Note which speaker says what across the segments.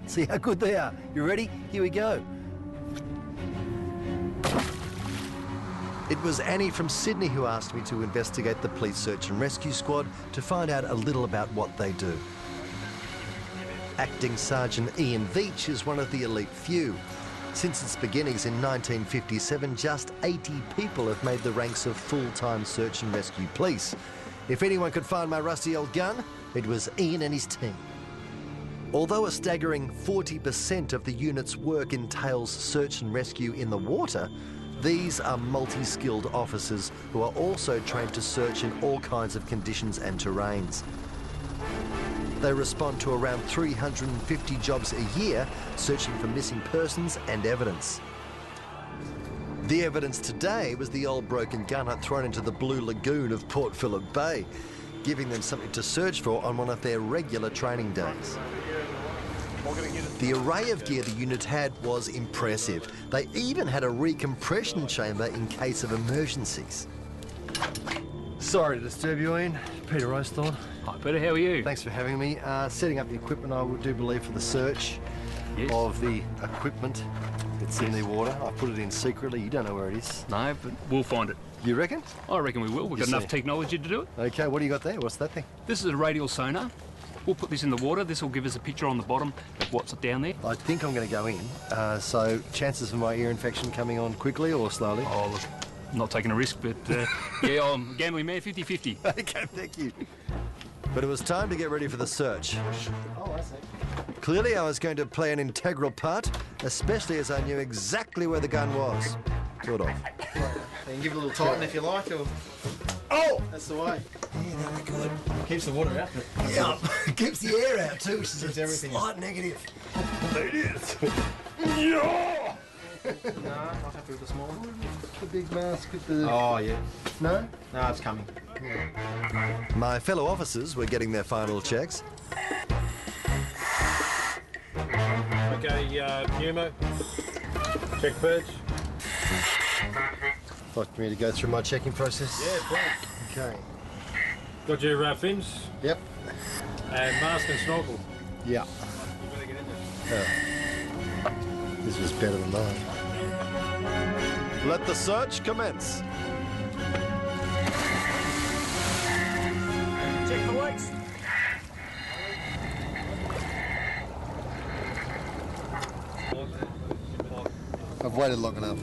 Speaker 1: See how good they are. You ready? Here we go. It was Annie from Sydney who asked me to investigate the police search and rescue squad to find out a little about what they do. Acting Sergeant Ian Veach is one of the elite few. Since its beginnings in 1957, just 80 people have made the ranks of full-time search and rescue police. If anyone could find my rusty old gun, it was Ian and his team. Although a staggering 40% of the unit's work entails search and rescue in the water, these are multi-skilled officers who are also trained to search in all kinds of conditions and terrains. They respond to around 350 jobs a year, searching for missing persons and evidence. The evidence today was the old broken gunner thrown into the Blue Lagoon of Port Phillip Bay, giving them something to search for on one of their regular training days. The array of gear the unit had was impressive. They even had a recompression chamber in case of emergencies. Sorry to disturb you, Ian. Peter Rosethorn.
Speaker 2: Hi Peter, how are you?
Speaker 1: Thanks for having me. Setting up the equipment, I do believe, for the search of the equipment that's in the water. I put it in secretly. You don't know where it is.
Speaker 2: No, but we'll find it.
Speaker 1: You reckon?
Speaker 2: I reckon we will. We've got enough technology to do it.
Speaker 1: Okay, what do you got there? What's that thing?
Speaker 2: This is a radial sonar. We'll put this in the water. This will give us a picture on the bottom of what's down there.
Speaker 1: I think I'm going to go in. So chances of my ear infection coming on quickly or slowly?
Speaker 2: Oh, look, I'm not taking a risk, but yeah, I'm a gambling man, 50-50.
Speaker 1: Okay, thank you. But it was time to get ready for the search. Oh, I see. Clearly I was going to play an integral part, especially as I knew exactly where the gun was. Sort of.
Speaker 3: You can give it a little tighten if you like, or...
Speaker 1: Oh!
Speaker 3: That's the way.
Speaker 1: Yeah, very good.
Speaker 3: Keeps the water out.
Speaker 1: Yeah, keeps the air out too, which is
Speaker 3: everything
Speaker 1: slight negative.
Speaker 3: It is.
Speaker 1: Yeah!
Speaker 3: No, not happy with the small one.
Speaker 1: The big mask with the...
Speaker 3: Oh, yeah.
Speaker 1: No?
Speaker 3: No, it's coming.
Speaker 1: My fellow officers were getting their final checks.
Speaker 4: Okay, pneumo. Check purge.
Speaker 1: Like me to go through my checking process?
Speaker 4: Yeah, please.
Speaker 1: Okay.
Speaker 4: Got your fins?
Speaker 1: Yep.
Speaker 4: And mask and snorkel.
Speaker 1: Yeah.
Speaker 4: You better get in there.
Speaker 1: This was better than mine. Let the search commence.
Speaker 4: Check the weights.
Speaker 1: I've waited long enough.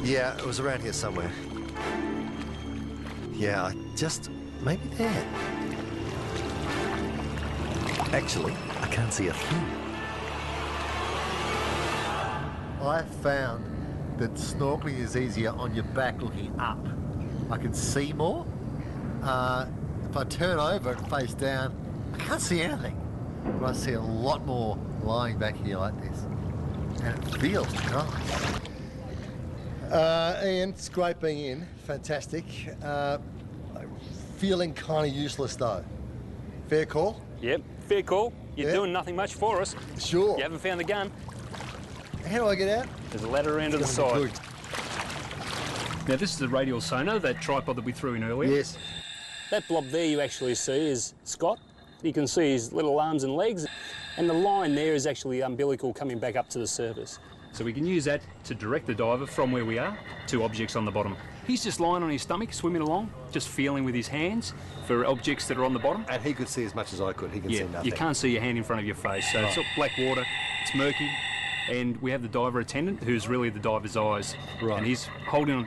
Speaker 1: Yeah, it was around here somewhere. Yeah, maybe there. Actually, I can't see a thing. I found that snorkeling is easier on your back looking up. I can see more. If I turn over and face down, I can't see anything. But I see a lot more lying back here like this. And it feels nice. Ian, it's great being in. Fantastic. Feeling kind of useless though. Fair call?
Speaker 2: Yep, fair call. You're doing nothing much for us.
Speaker 1: Sure.
Speaker 2: You haven't found the gun.
Speaker 1: How do I get out?
Speaker 2: There's a ladder around to the side. Now this is the radial sonar, that tripod that we threw in earlier.
Speaker 1: Yes.
Speaker 2: That blob there you actually see is Scott. You can see his little arms and legs, and the line there is actually umbilical coming back up to the surface. So we can use that to direct the diver from where we are to objects on the bottom. He's just lying on his stomach, swimming along, just feeling with his hands for objects that are on the bottom.
Speaker 1: And he could see as much as I could. He can see nothing.
Speaker 2: You can't see your hand in front of your face. So it's black water, it's murky, and we have the diver attendant who's really the diver's eyes.
Speaker 1: Right.
Speaker 2: And he's holding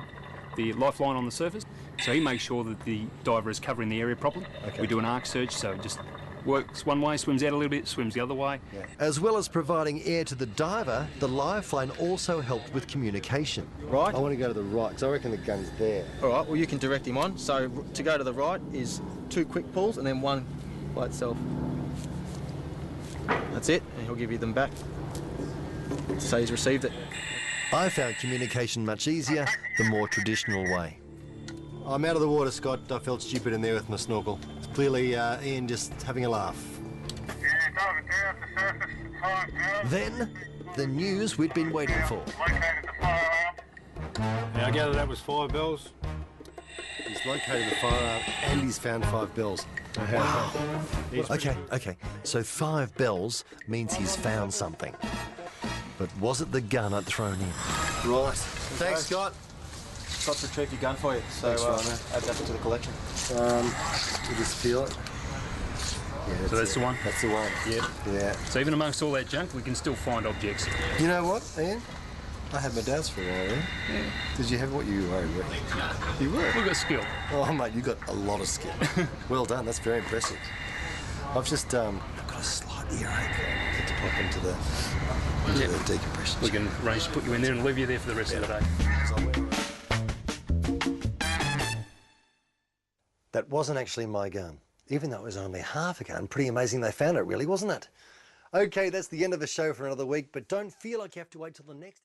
Speaker 2: the lifeline on the surface, so he makes sure that the diver is covering the area properly.
Speaker 1: Okay.
Speaker 2: We do an arc search, so it just works one way, swims out a little bit, swims the other way.
Speaker 1: Yeah. As well as providing air to the diver, the lifeline also helped with communication.
Speaker 3: Right.
Speaker 1: I want to go to the right, because I reckon the gun's there.
Speaker 3: All right, well, you can direct him on. So to go to the right is 2 quick pulls and then 1 by itself. That's it, and he'll give you them back. So he's received it.
Speaker 1: I found communication much easier the more traditional way. I'm out of the water, Scott. I felt stupid in there with my snorkel. It's clearly Ian just having a laugh. Then, the news we'd been waiting for.
Speaker 4: Yeah, I gather that was 5 bells.
Speaker 1: He's located the firearm and he's found 5 bells. Wow. Okay. So 5 bells means he's found something. But was it the gun I'd thrown in? Right. Thanks, Scott.
Speaker 3: Scott's retrieved your gun for you, so add that to the collection.
Speaker 1: You just feel it. Yeah,
Speaker 2: So that's the one?
Speaker 1: That's the one. Yeah.
Speaker 2: So even amongst all that junk, we can still find objects.
Speaker 1: You know what, Ian? I had my doubts for a while, yeah? Did you have what you were worried about? You were?
Speaker 2: We've got skill.
Speaker 1: Oh, mate, you got a lot of skill. Well done, that's very impressive. I've just got a slight earache. I had to pop into the decompression.
Speaker 2: We can arrange to put you in there and leave you there for the rest of the day.
Speaker 1: That wasn't actually my gun, even though it was only half a gun. Pretty amazing they found it, really, wasn't it? Okay, that's the end of the show for another week, but don't feel like you have to wait till the next...